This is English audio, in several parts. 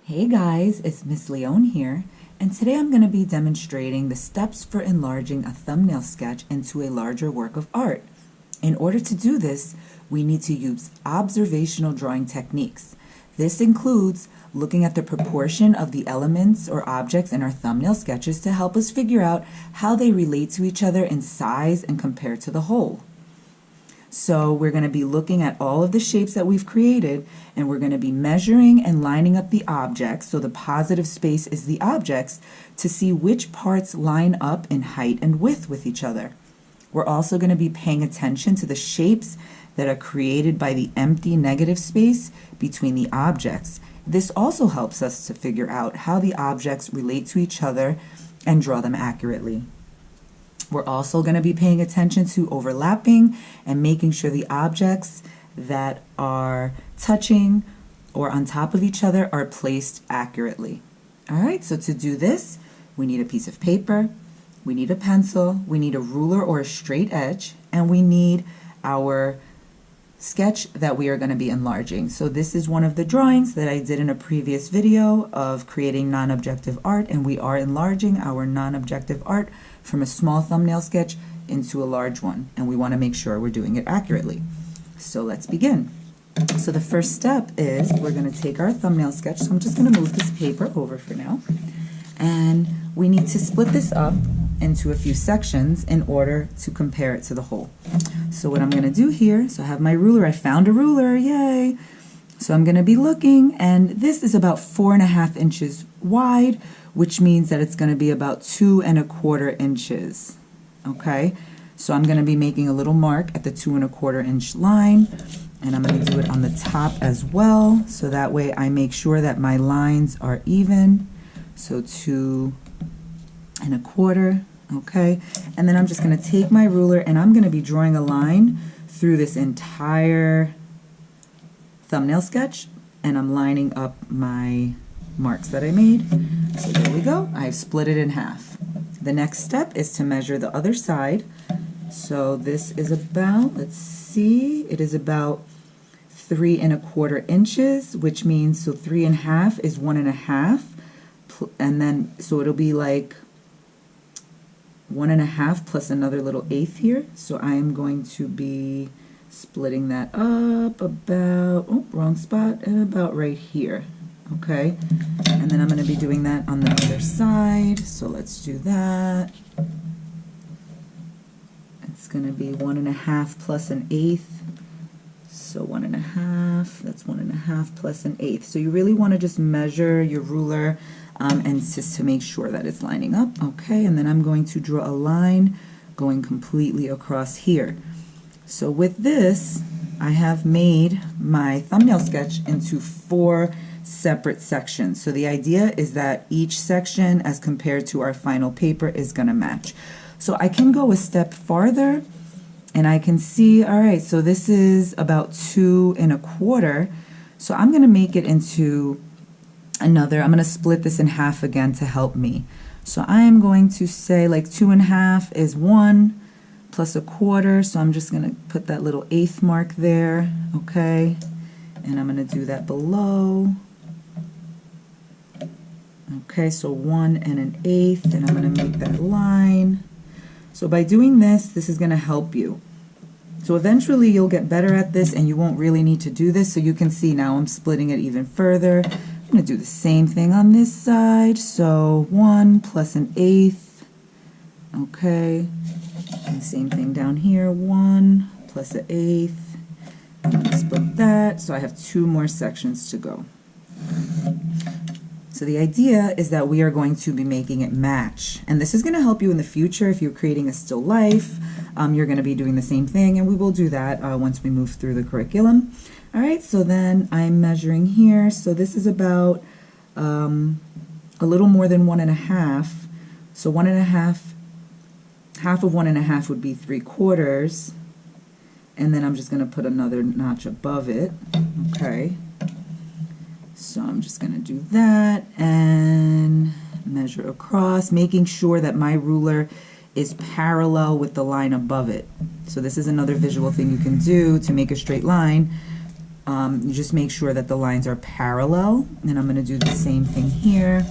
Hey guys, it's Miss Leone here, and today I'm going to be demonstrating the steps for enlarging a thumbnail sketch into a larger work of art. In order to do this, we need to use observational drawing techniques. This includes looking at the proportion of the elements or objects in our thumbnail sketches to help us figure out how they relate to each other in size and compare to the whole. So we're going to be looking at all of the shapes that we've created, and we're going to be measuring and lining up the objects, so the positive space is the objects, to see which parts line up in height and width with each other. We're also going to be paying attention to the shapes that are created by the empty negative space between the objects. This also helps us to figure out how the objects relate to each other and draw them accurately. We're also going to be paying attention to overlapping and making sure the objects that are touching or on top of each other are placed accurately. All right, so to do this, we need a piece of paper, we need a pencil, we need a ruler or a straight edge, and we need our sketch that we are going to be enlarging. So this is one of the drawings that I did in a previous video of creating non-objective art, and we are enlarging our non-objective art from a small thumbnail sketch into a large one, and we want to make sure we're doing it accurately. So let's begin. So the first step is we're going to take our thumbnail sketch, so I'm just going to move this paper over for now, and we need to split this up into a few sections in order to compare it to the whole. So what I'm going to do here, so I have my ruler, I found a ruler, yay! So I'm going to be looking, and this is about 4.5 inches wide, which means that it's going to be about 2 1/4 inches. Okay, so I'm going to be making a little mark at the 2 1/4 inch line, and I'm going to do it on the top as well, so that way I make sure that my lines are even. So 2 1/4. Okay, and then I'm just going to take my ruler and I'm going to be drawing a line through this entire thumbnail sketch, and I'm lining up my marks that I made. So there we go, I've split it in half. The next step is to measure the other side. So this is about, let's see, it is about 3 1/4 inches, which means, so 3 1/2 is 1 1/2, and then so it'll be like 1 1/2 plus another little eighth here. So I am going to be splitting that up about, oh, wrong spot, about right here. Okay, and then I'm going to be doing that on the other side. So let's do that. It's going to be 1 1/2 plus an eighth. So 1 1/2, that's 1 1/2 plus an eighth. So you really want to just measure your ruler and just to make sure that it's lining up. Okay, and then I'm going to draw a line going completely across here. So with this, I have made my thumbnail sketch into 4 separate sections. So the idea is that each section as compared to our final paper is going to match. So I can go a step farther and I can see, all right, so this is about 2 1/4. So I'm going to make it into another, I'm going to split this in half again to help me. So I am going to say like 2 1/2 is 1 plus 1/4. So I'm just going to put that little eighth mark there, okay? And I'm going to do that below. Okay, so 1 1/8, and I'm going to make that line. So by doing this, this is going to help you. So eventually you'll get better at this and you won't really need to do this. So you can see now I'm splitting it even further. I'm going to do the same thing on this side. So 1 plus an eighth. Okay, and same thing down here, 1 plus an eighth. I'm going to split that. So I have 2 more sections to go. So the idea is that we are going to be making it match, and this is going to help you in the future if you're creating a still life. You're going to be doing the same thing, and we will do that once we move through the curriculum. All right, so then I'm measuring here. So this is about a little more than 1 1/2. So 1 1/2, half of 1 1/2 would be 3/4, and then I'm just going to put another notch above it. Okay. So I'm just going to do that and measure across, making sure that my ruler is parallel with the line above it. So this is another visual thing you can do to make a straight line. You just make sure that the lines are parallel, and I'm going to do the same thing here.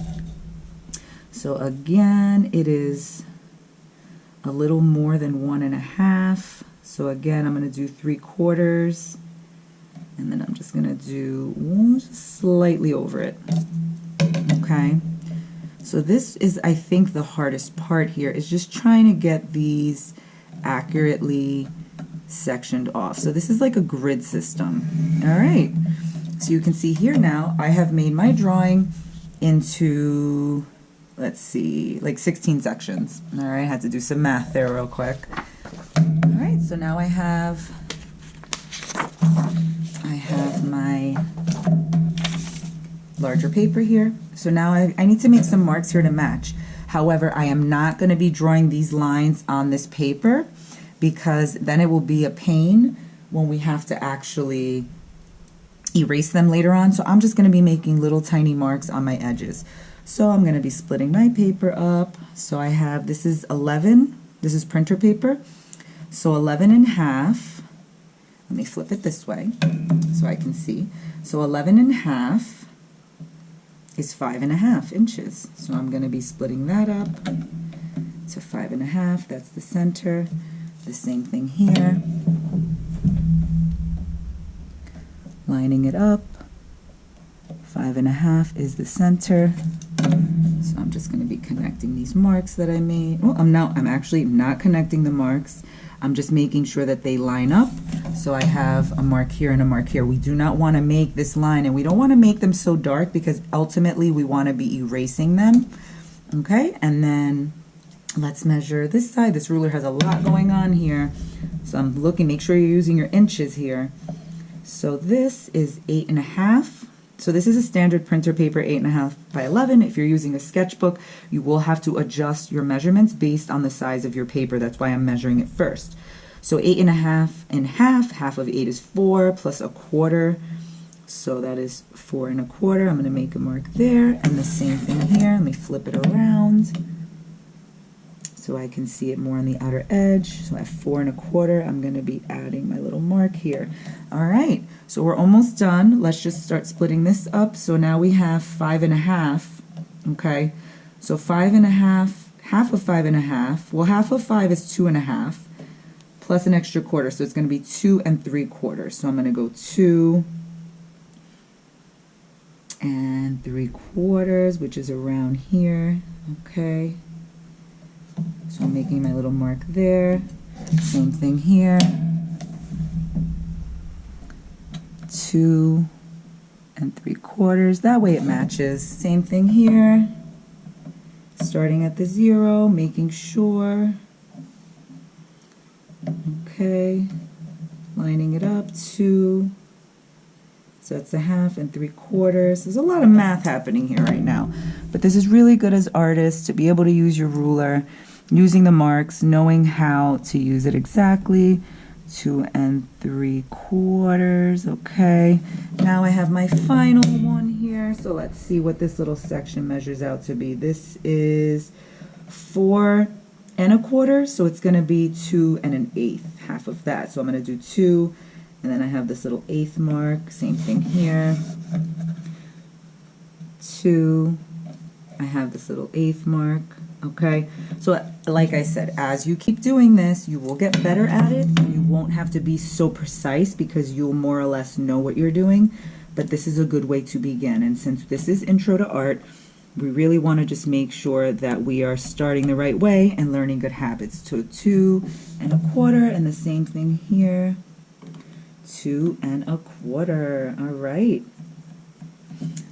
So again, it is a little more than 1.5. So again, I'm going to do 3/4, and then I'm just going to do just slightly over it. Okay. So this is, I think, the hardest part here, is just trying to get these accurately sectioned off. So this is like a grid system. All right. So you can see here now, I have made my drawing into, let's see, like 16 sections. All right, I had to do some math there real quick. All right, so now I have my larger paper here. So now I need to make some marks here to match. However, I am not going to be drawing these lines on this paper, because then it will be a pain when we have to actually erase them later on. So I'm just going to be making little tiny marks on my edges. So I'm going to be splitting my paper up. So I have, this is 11, this is printer paper. So 11.5, let me flip it this way so I can see. So 11.5 is 5.5 inches. So I'm going to be splitting that up to 5.5, that's the center. The same thing here. Lining it up. 5.5 is the center. So I'm just going to be connecting these marks that I made. Oh, I'm actually not connecting the marks. I'm just making sure that they line up. So I have a mark here and a mark here. We do not want to make this line, and we don't want to make them so dark, because ultimately we want to be erasing them. Okay, and then let's measure this side. This ruler has a lot going on here. So I'm looking, make sure you're using your inches here. So this is 8.5. So this is a standard printer paper, 8.5 by 11. If you're using a sketchbook, you will have to adjust your measurements based on the size of your paper. That's why I'm measuring it first. So 8.5 and half of 8 is 4 plus 1/4. So that is 4 1/4. I'm going to make a mark there, and the same thing here. Let me flip it around so I can see it more on the outer edge. So I have 4 1/4. I'm going to be adding my little mark here. All right, so we're almost done. Let's just start splitting this up. So now we have 5.5. Okay, so 5.5, half of 5.5. Well, half of 5 is 2.5 plus an extra quarter. So it's going to be 2 3/4. So I'm going to go 2 3/4, which is around here. Okay. So I'm making my little mark there. Same thing here. 2 3/4. That way it matches. Same thing here. Starting at the 0, making sure. Okay. Lining it up. 2. So that's a 1/2 and 3/4. There's a lot of math happening here right now. But this is really good as artists to be able to use your ruler, using the marks, knowing how to use it exactly. 2 3/4. Okay. Now I have my final one here. So let's see what this little section measures out to be. This is 4 1/4. So it's going to be 2 1/8. Half of that. So I'm going to do 2. And then I have this little 1/8 mark. Same thing here. 2. I have this little 1/8 mark. Okay, so like I said, as you keep doing this, you will get better at it. You won't have to be so precise, because you'll more or less know what you're doing. But this is a good way to begin. And since this is Intro to Art, we really want to just make sure that we are starting the right way and learning good habits. So 2 1/4, and the same thing here. 2 1/4. All right.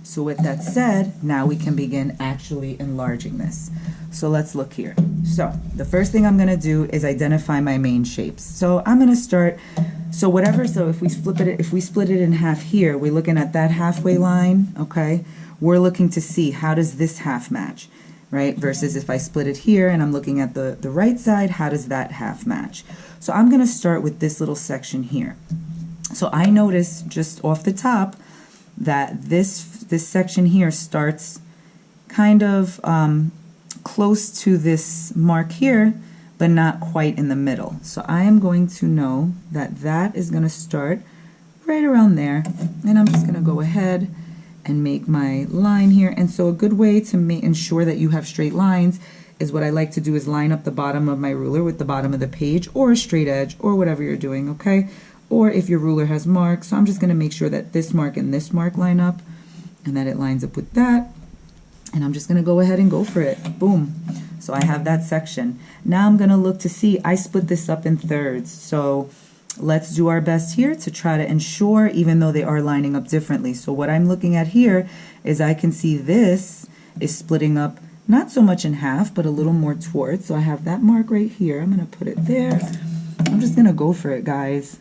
So with that said, now we can begin actually enlarging this. So let's look here. So the first thing I'm going to do is identify my main shapes. So I'm going to start, so if we split it in half here, we're looking at that halfway line, okay? We're looking to see, how does this half match, right? Versus if I split it here and I'm looking at the right side, how does that half match? So I'm going to start with this little section here. So I notice just off the top that this section here starts kind of close to this mark here, but not quite in the middle. So I am going to know that that is going to start right around there. And I'm just going to go ahead and make my line here. And so a good way to ensure that you have straight lines is what I like to do is line up the bottom of my ruler with the bottom of the page, or a straight edge, or whatever you're doing, okay? Or if your ruler has marks, so I'm just going to make sure that this mark and this mark line up, and that it lines up with that. And I'm just going to go ahead and go for it. Boom. So I have that section. Now I'm going to look to see, I split this up in thirds. So let's do our best here to try to ensure, even though they are lining up differently. So what I'm looking at here is I can see this is splitting up not so much in half, but a little more towards. So I have that mark right here. I'm going to put it there. I'm just going to go for it, guys.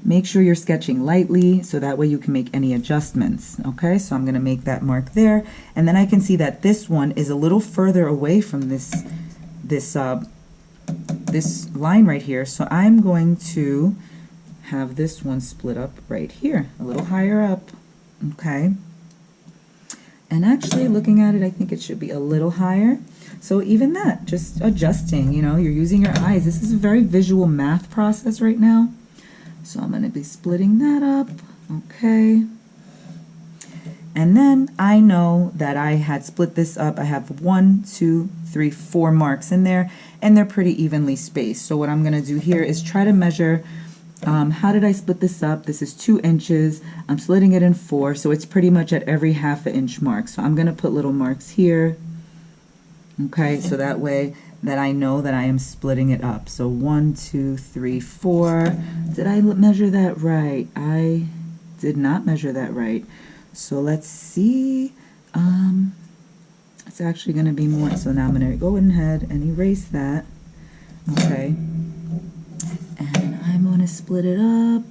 Make sure you're sketching lightly so that way you can make any adjustments. Okay, so I'm going to make that mark there. And then I can see that this one is a little further away from this line right here. So I'm going to have this one split up right here, a little higher up. Okay. And actually looking at it, I think it should be a little higher. So even that, just adjusting, you know, you're using your eyes. This is a very visual math process right now. So I'm going to be splitting that up. Okay. And then I know that I had split this up. I have 1, 2, 3, 4 marks in there, and they're pretty evenly spaced. So what I'm going to do here is try to measure how did I split this up? This is 2 inches. I'm splitting it in 4, so it's pretty much at every ½ inch mark. So I'm going to put little marks here. Okay, so that way that I know that I am splitting it up. So 1, 2, 3, 4. Did I measure that right? I did not measure that right. So let's see. It's actually going to be more. So now I'm going to go ahead and erase that. Okay. And I'm going to split it up.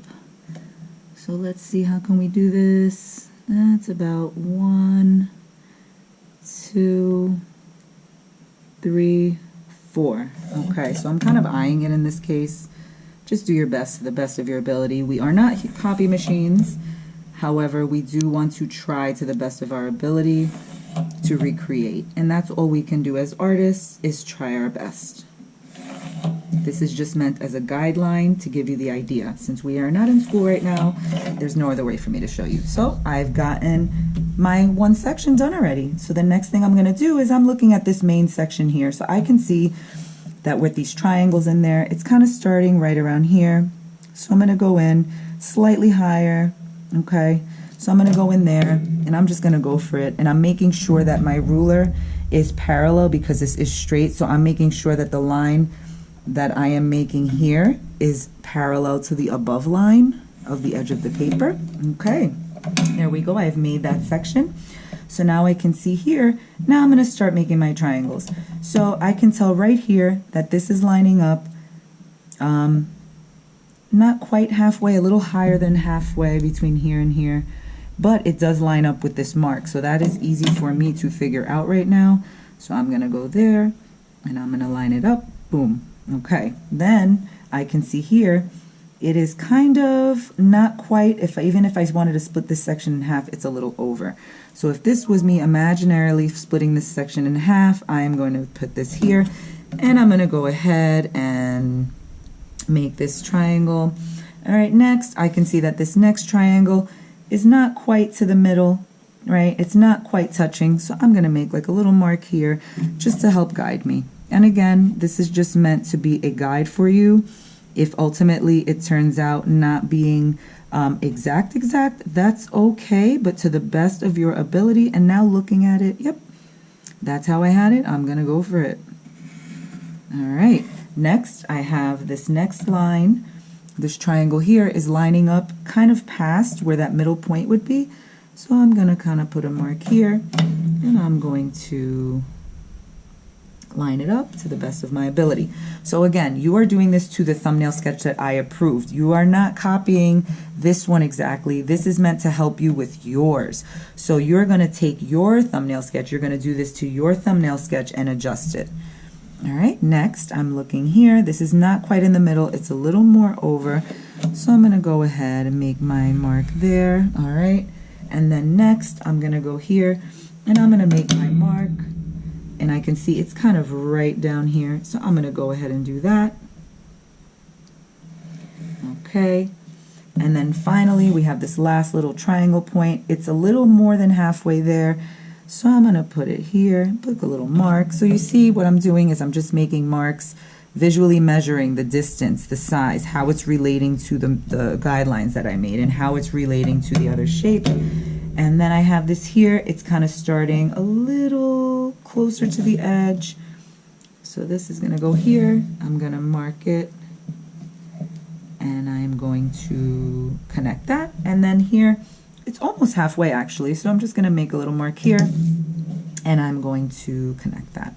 So let's see, how can we do this? That's about 1, 2, 3, 4. Okay, so I'm kind of eyeing it in this case. Just do your best to the best of your ability. We are not copy machines. However, we do want to try to the best of our ability to recreate. And that's all we can do as artists, is try our best. This is just meant as a guideline to give you the idea. Since we are not in school right now, there's no other way for me to show you. So I've gotten my one section done already. So the next thing I'm going to do is I'm looking at this main section here. So I can see that with these triangles in there, it's kind of starting right around here. So I'm going to go in slightly higher. Okay, so I'm going to go in there and I'm just going to go for it. And I'm making sure that my ruler is parallel because this is straight. So I'm making sure that the line that I am making here is parallel to the above line of the edge of the paper. Okay, there we go. I've made that section. So now I can see here, now I'm going to start making my triangles. So I can tell right here that this is lining up not quite halfway, a little higher than halfway between here and here, but it does line up with this mark. So that is easy for me to figure out right now. So I'm going to go there and I'm going to line it up. Boom. Okay, then I can see here it is kind of not quite, even if I wanted to split this section in half, it's a little over. So if this was me imaginarily splitting this section in half, I am going to put this here and I'm going to go ahead and make this triangle. All right, next I can see that this next triangle is not quite to the middle, right? It's not quite touching, so I'm going to make like a little mark here just to help guide me. And again, this is just meant to be a guide for you. If ultimately it turns out not being exact, that's okay, but to the best of your ability. And now looking at it, yep, that's how I had it. I'm going to go for it. All right, next I have this next line. This triangle here is lining up kind of past where that middle point would be. So I'm going to kind of put a mark here and I'm going to line it up to the best of my ability. So again, you are doing this to the thumbnail sketch that I approved. You are not copying this one exactly. This is meant to help you with yours. So you're going to take your thumbnail sketch, you're going to do this to your thumbnail sketch and adjust it. All right, next I'm looking here. This is not quite in the middle. It's a little more over. So I'm going to go ahead and make my mark there. All right, and then next I'm going to go here and I'm going to make my mark. And I can see it's kind of right down here. So I'm going to go ahead and do that. Okay. And then finally, we have this last little triangle point. It's a little more than halfway there. So I'm going to put it here, put a little mark. So you see what I'm doing is I'm just making marks, visually measuring the distance, the size, how it's relating to the guidelines that I made and how it's relating to the other shape. And then I have this here. It's kind of starting a little closer to the edge. So this is going to go here. I'm going to mark it. And I'm going to connect that. And then here, it's almost halfway actually. So I'm just going to make a little mark here. And I'm going to connect that.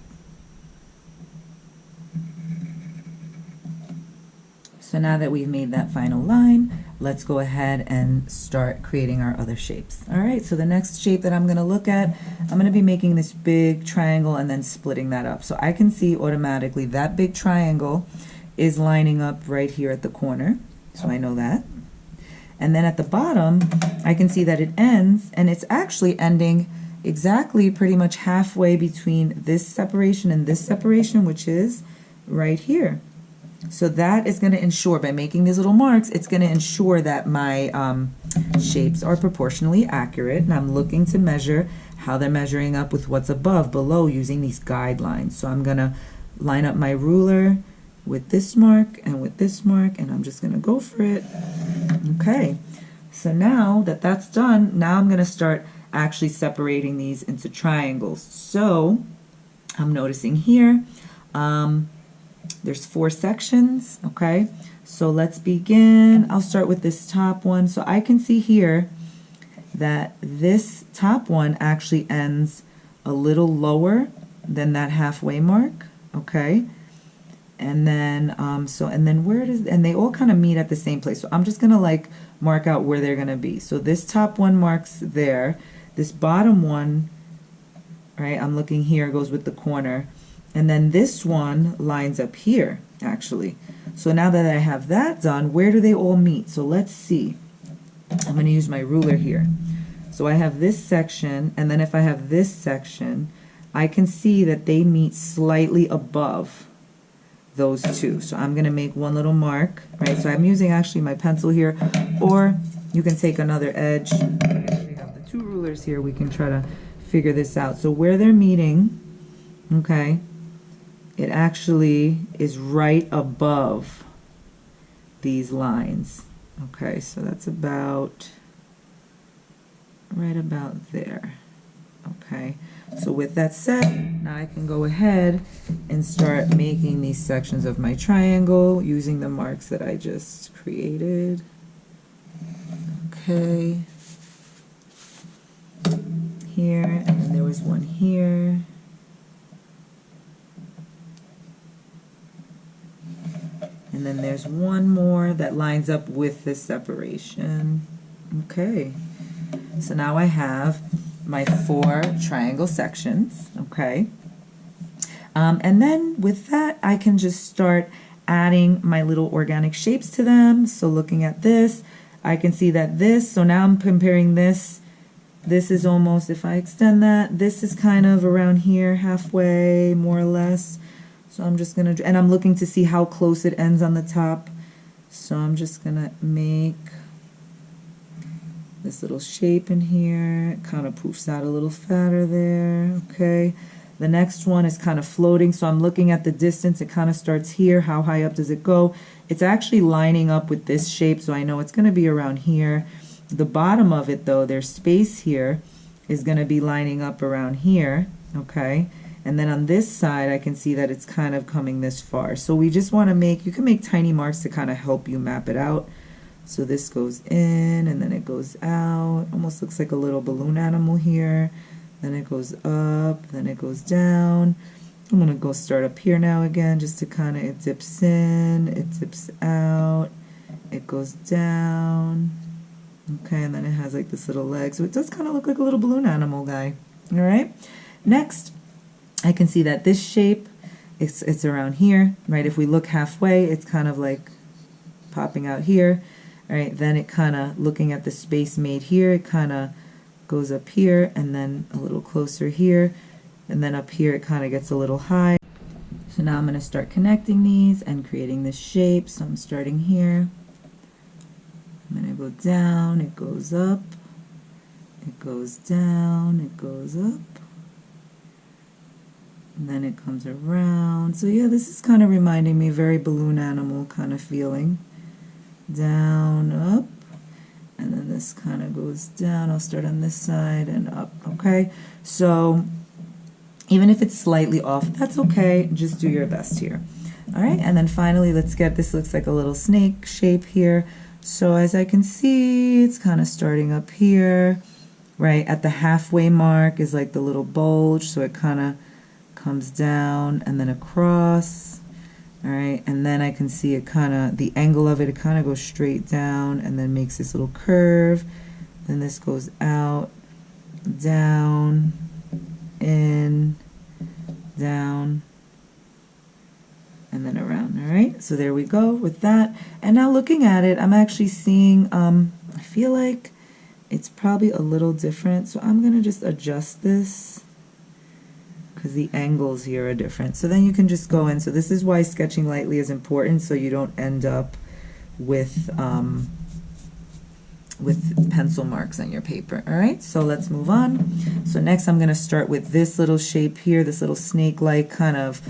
So now that we've made that final line, let's go ahead and start creating our other shapes. All right, so the next shape that I'm going to look at, I'm going to be making this big triangle and then splitting that up. So I can see automatically that big triangle is lining up right here at the corner. So I know that. And then at the bottom, I can see that it ends, and it's actually ending exactly pretty much halfway between this separation and this separation, which is right here. So that is going to ensure, by making these little marks, it's going to ensure that my shapes are proportionally accurate. And I'm looking to measure how they're measuring up with what's above, below, using these guidelines. So I'm going to line up my ruler with this mark and with this mark, and I'm just going to go for it. Okay, so now that that's done, now I'm going to start actually separating these into triangles. So I'm noticing here, there's 4 sections, okay? So let's begin. I'll start with this top one. So I can see here that this top one actually ends a little lower than that halfway mark, okay? And then, and they all kind of meet at the same place. So I'm just gonna like mark out where they're gonna be. So this top one marks there. This bottom one, right, I'm looking here, goes with the corner. And then this one lines up here, actually. So now that I have that done, where do they all meet? So let's see. I'm going to use my ruler here. So I have this section, and then if I have this section, I can see that they meet slightly above those two. So I'm going to make one little mark, right? So I'm using actually my pencil here, or you can take another edge. We have the 2 rulers here. We can try to figure this out. So where they're meeting, okay, it actually is right above these lines. Okay, so that's about right about there. Okay, so with that said, now I can go ahead and start making these sections of my triangle using the marks that I just created. Okay, here, and then there was one here. And then there's one more that lines up with this separation. Okay, so now I have my 4 triangle sections, okay? And then with that, I can just start adding my little organic shapes to them. So looking at this, I can see that so now I'm comparing this. This is almost, if I extend that, this is kind of around here, halfway, more or less. So I'm just going to, and I'm looking to see how close it ends on the top. So I'm just going to make this little shape in here. It kind of poofs out a little fatter there. Okay. The next one is kind of floating. So I'm looking at the distance. It kind of starts here. How high up does it go? It's actually lining up with this shape. So I know it's going to be around here. The bottom of it, though, there's space here, is going to be lining up around here. Okay. And then on this side, I can see that it's kind of coming this far. So we just want to make, you can make tiny marks to kind of help you map it out. So this goes in and then it goes out. Almost looks like a little balloon animal here. Then it goes up, then it goes down. I'm going to go start up here now again just to kind of, it dips in, it dips out, it goes down. Okay, and then it has like this little leg. So it does kind of look like a little balloon animal guy. All right, next. I can see that this shape, it's around here, right? If we look halfway, it's kind of like popping out here, all right? Then it kind of, looking at the space made here, it kind of goes up here and then a little closer here, and then up here it kind of gets a little high. So now I'm going to start connecting these and creating this shape. So I'm starting here. I'm going to go down, it goes up, it goes down, it goes up, and then it comes around. So yeah, this is kind of reminding me, very balloon animal kind of feeling. Down, up, and then this kind of goes down. I'll start on this side and up, okay? So even if it's slightly off, that's okay. Just do your best here. All right, and then finally, let's get, this looks like a little snake shape here. So as I can see, it's kind of starting up here, right? At the halfway mark is like the little bulge, so it kind of comes down and then across. All right, and then I can see it kind of, the angle of it, it kind of goes straight down and then makes this little curve. Then this goes out, down, in, down, and then around. All right, so there we go with that. And now looking at it, I'm actually seeing, I feel like it's probably a little different. So I'm going to just adjust this, because the angles here are different. So then you can just go in. So this is why sketching lightly is important, so you don't end up with pencil marks on your paper. All right, so let's move on. So next I'm going to start with this little shape here, this little snake-like kind of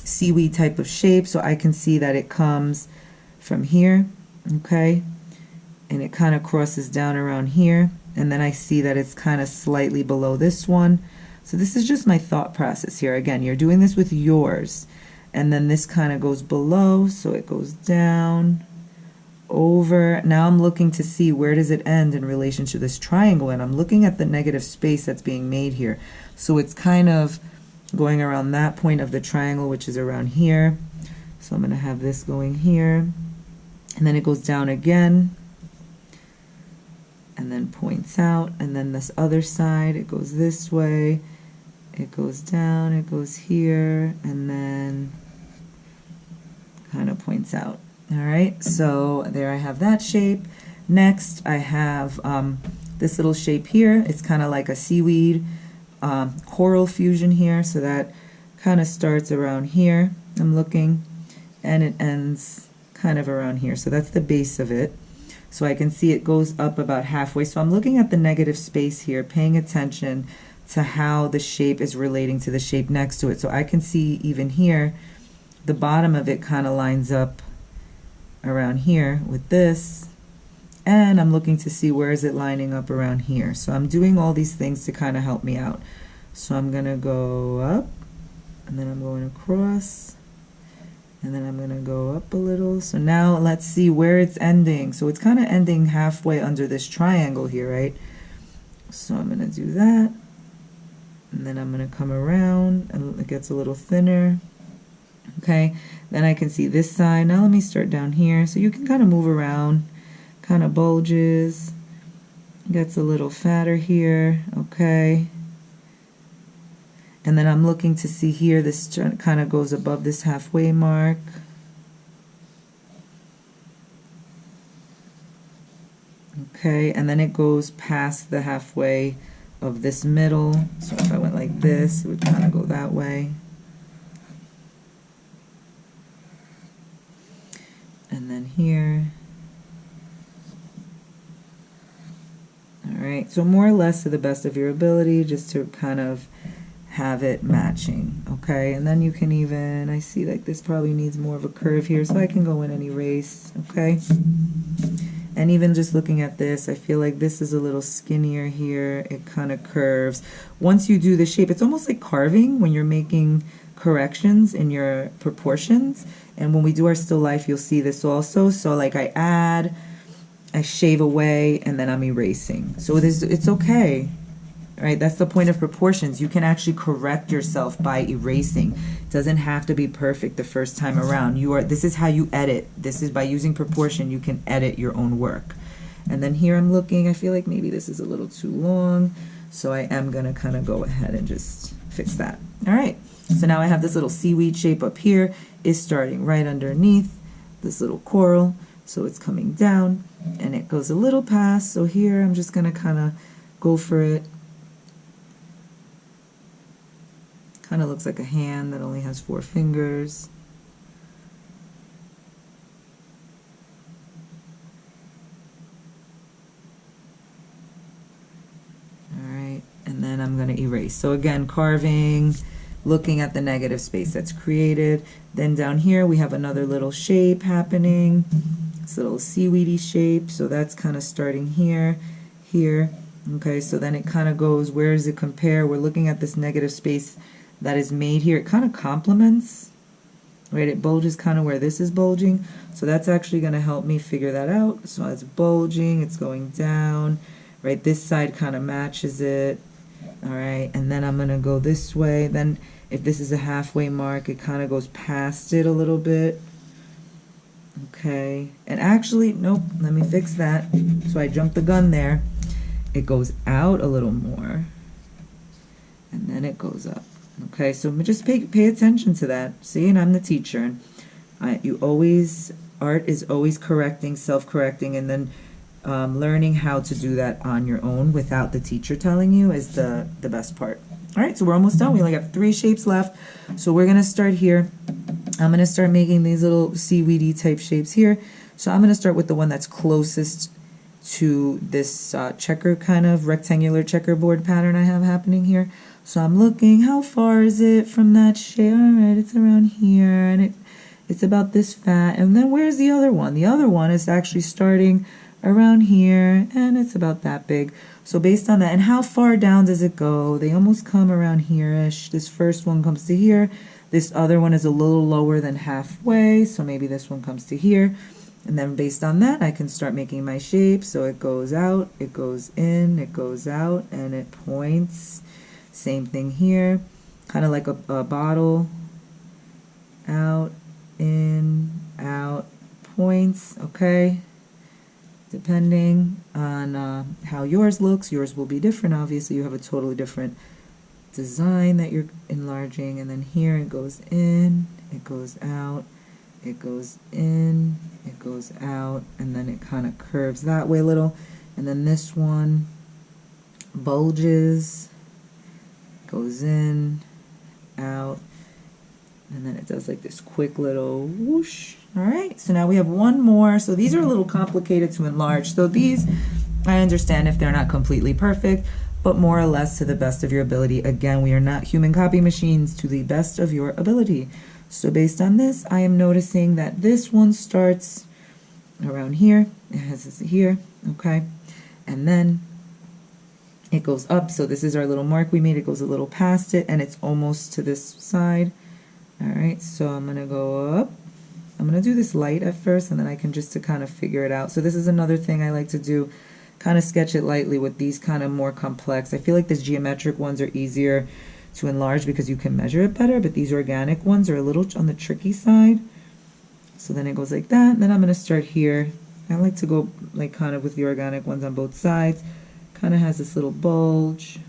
seaweed type of shape. So I can see that it comes from here, okay, and it kind of crosses down around here, and then I see that it's kind of slightly below this one. So this is just my thought process here. Again, you're doing this with yours. And then this kind of goes below, so it goes down, over. Now I'm looking to see where does it end in relation to this triangle, and I'm looking at the negative space that's being made here. So it's kind of going around that point of the triangle, which is around here. So I'm going to have this going here. And then it goes down again, and then points out. And then this other side, it goes this way. It goes down, it goes here, and then kind of points out. All right, so there I have that shape. Next, I have this little shape here. It's kind of like a seaweed coral fusion here, so that kind of starts around here. I'm looking, and it ends kind of around here. So that's the base of it. So I can see it goes up about halfway. So I'm looking at the negative space here, paying attention to how the shape is relating to the shape next to it. So I can see even here, the bottom of it kind of lines up around here with this, and I'm looking to see where is it lining up around here. So I'm doing all these things to kind of help me out. So I'm going to go up, and then I'm going across, and then I'm going to go up a little. So now let's see where it's ending. So it's kind of ending halfway under this triangle here, right? So I'm going to do that. And then I'm going to come around, and it gets a little thinner. Okay, then I can see this side. Now let me start down here. So you can kind of move around, kind of bulges, gets a little fatter here. Okay. And then I'm looking to see here, this kind of goes above this halfway mark. Okay, and then it goes past the halfway of this middle. So if I went like this, it would kind of go that way. And then here. All right, so more or less to the best of your ability, just to kind of have it matching, okay? And then you can even, I see like this probably needs more of a curve here, so I can go in and erase, okay? And even just looking at this, I feel like this is a little skinnier here. It kind of curves. Once you do the shape, it's almost like carving when you're making corrections in your proportions. And when we do our still life, you'll see this also. So like I add, I shave away, and then I'm erasing. So it's okay. Right, that's the point of proportions. You can actually correct yourself by erasing. It doesn't have to be perfect the first time around. This is how you edit. This is by using proportion, you can edit your own work. And then here I'm looking, I feel like maybe this is a little too long, so I am gonna kind of go ahead and just fix that. All right, so now I have this little seaweed shape up here, is starting right underneath this little coral, so it's coming down, and it goes a little past, so here I'm just gonna kind of go for it. Kind of looks like a hand that only has 4 fingers. I'm going to erase. So again, carving, looking at the negative space that's created. Then down here we have another little shape happening. This little seaweedy shape. So that's kind of starting here, here. Okay, so then it kind of goes, where does it compare? We're looking at this negative space that is made here. It kind of complements, right? It bulges kind of where this is bulging. So that's actually going to help me figure that out. So it's bulging, it's going down, right? This side kind of matches it. All right, and then I'm going to go this way. Then if this is a halfway mark, it kind of goes past it a little bit. Okay, and actually, nope, let me fix that. So I jumped the gun there. It goes out a little more, and then it goes up. Okay, so just pay attention to that. See, and I'm the teacher. Art is always correcting, self-correcting, and then learning how to do that on your own without the teacher telling you is the best part. All right, so we're almost done. We only have 3 shapes left. So we're gonna start here. I'm gonna start making these little seaweedy type shapes here. So I'm gonna start with the one that's closest to this checker kind of rectangular checkerboard pattern I have happening here. So I'm looking, how far is it from that shape? All right, it's around here, and it's about this fat. And then where's the other one? The other one is actually starting around here, and it's about that big. So based on that, and how far down does it go? They almost come around here-ish. This first one comes to here. This other one is a little lower than halfway, so maybe this one comes to here. And then based on that, I can start making my shape. So it goes out, it goes in, it goes out, and it points. Same thing here, kind of like a bottle. Out, in, out, points, okay? Depending on how yours looks, yours will be different. Obviously, you have a totally different design that you're enlarging. And then here it goes in, it goes out, it goes in, it goes out, and then it kind of curves that way a little. And then this one bulges, goes in, out, and then it does like this quick little whoosh. All right, so now we have one more. So these are a little complicated to enlarge. So these, I understand if they're not completely perfect, but more or less to the best of your ability. Again, we are not human copy machines, to the best of your ability. So based on this, I am noticing that this one starts around here. It has this here, okay? And then it goes up. So this is our little mark we made. It goes a little past it, and it's almost to this side. All right, so I'm going to go up. I'm going to do this light at first, and then I can just to kind of figure it out. So this is another thing I like to do, kind of sketch it lightly with these kind of more complex. I feel like these geometric ones are easier to enlarge because you can measure it better, but these organic ones are a little on the tricky side. So then it goes like that, and then I'm going to start here. I like to go like kind of with the organic ones on both sides. Kind of has this little bulge,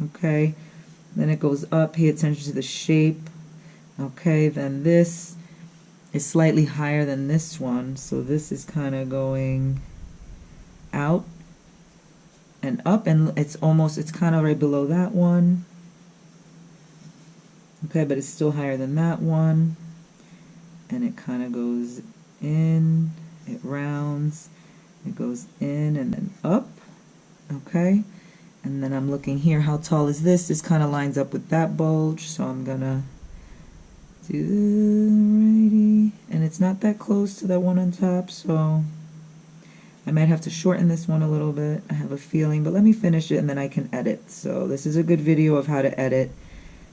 okay? Then it goes up, pay attention to the shape. Okay, then this is slightly higher than this one, so this is kind of going out and up, and it's kind of right below that one. Okay, but it's still higher than that one, and it kind of goes in, it rounds, it goes in and then up. Okay, and then I'm looking here, how tall is this? This kind of lines up with that bulge, so I'm gonna do righty, and it's not that close to that one on top, so I might have to shorten this one a little bit. I have a feeling, but let me finish it and then I can edit. So this is a good video of how to edit.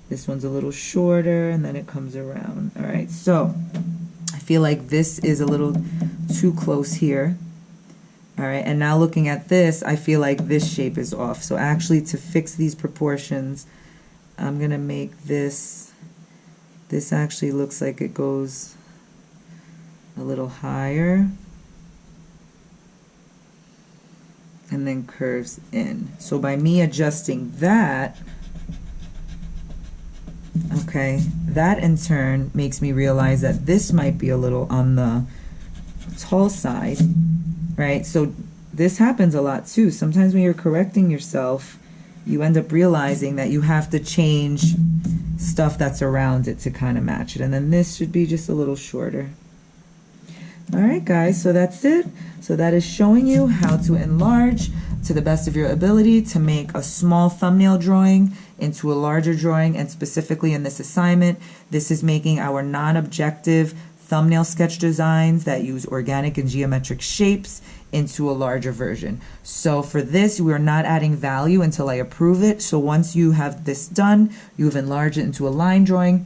This one's a little shorter, and then it comes around. All right, so I feel like this is a little too close here. All right, and now looking at this, I feel like this shape is off. So actually, to fix these proportions, I'm gonna make this actually looks like it goes a little higher and then curves in. So by me adjusting that, okay, that in turn makes me realize that this might be a little on the tall side, right? So this happens a lot too. Sometimes when you're correcting yourself, you end up realizing that you have to change stuff that's around it to kind of match it. And then this should be just a little shorter. All right, guys, so that's it. So that is showing you how to enlarge to the best of your ability to make a small thumbnail drawing into a larger drawing, and specifically in this assignment, this is making our non-objective thumbnail sketch designs that use organic and geometric shapes into a larger version. So for this, we're not adding value until I approve it. So once you have this done, you've enlarged it into a line drawing.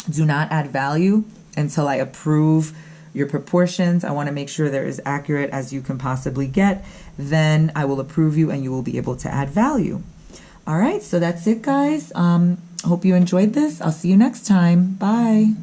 Do not add value until I approve your proportions. I want to make sure they're as accurate as you can possibly get. Then I will approve you and you will be able to add value. All right, so that's it, guys. Hope you enjoyed this. I'll see you next time. Bye.